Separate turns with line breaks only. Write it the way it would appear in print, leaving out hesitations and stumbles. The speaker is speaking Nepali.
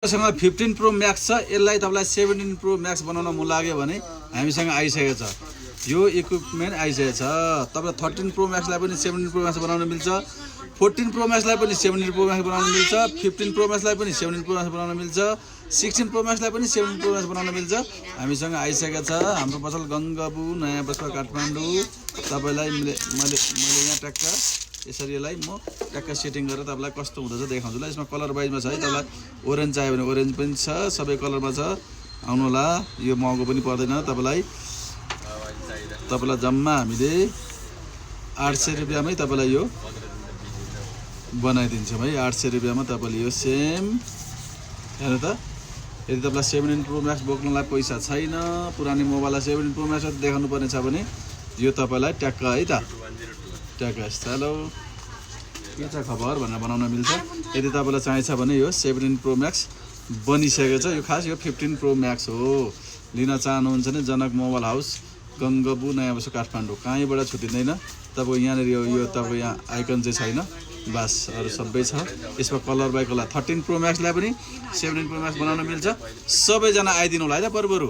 सँग 15 प्रो म्याक्स छ। यसलाई तपाईलाई 17 प्रो म्याक्स बनाउन मन लाग्यो भने हामीसँग आइसकेको छ। यो इक्विपमेन्ट आइसकेको छ। तपाईलाई 13 प्रो म्याक्सलाई पनि 17 प्रो म्याक्स बनाउन मिल्छ। 14 प्रो म्याक्सलाई पनि 17 प्रो म्याक्स बनाउन मिल्छ। 15 प्रो म्याक्सलाई पनि 17 प्रो म्याक्स बनाउन मिल्छ। 16 प्रो म्याक्सलाई पनि 17 प्रो म्याक्स बनाउन मिल्छ। हामीसँग आइसकेको छ। हाम्रो पसल गङ्गाबु नयाँ बस्ती काठमाडौँ। तपाईलाई मैले यहाँ ट्याक्क यसरी यसलाई म ट्याक्क सेटिङ गरेर तपाईलाई कस्तो हुँदैछ देखाउँछु ल। यसमा कलर वाइजमा छ है। तपाईलाई ओरेन्ज चाहियो भने ओरेन्ज पनि छ, सबै कलरमा छ। आउनु होला। यो महँगो पनि पर्दैन तपाईलाई जम्मा हामीले 800 रुपैयाँमै तपाईलाई यो बनाइदिन्छौँ है। 800 रुपैयाँमा तपाईले यो सेम हेर्नु त। यदि तपाईलाई 17 प्रो म्याक्स बोक्नलाई पैसा छैन, पुरानो मोबाइललाई 17 प्रो म्याक्स देखाउनु पर्ने छ भने यो तपाईलाई ट्याक्क है त ट्याक्क हेलो के छ खबर भनेर बनाउन मिल्छ। यदि तपाईलाई चाहिन्छ भने यो 17 प्रो म्याक्स बनिसकेको छ। यो खास यो 15 प्रो म्याक्स हो। लिन चाहनुहुन्छ भने जनक मोबाइल हाउस गङ्गाबु नयाँ बस्ती काठमाडौँ। कहीँबाट छुटिँदैन। तपाईँ यहाँनिर यो तपाईँ यहाँ आइकन चाहिँ छैन, बस अरू सबै छ। यसमा कलर बाई कलर 13 प्रो म्याक्सलाई पनि 17 प्रो म्याक्स बनाउन मिल्छ। सबैजना आइदिनु होला है त बरु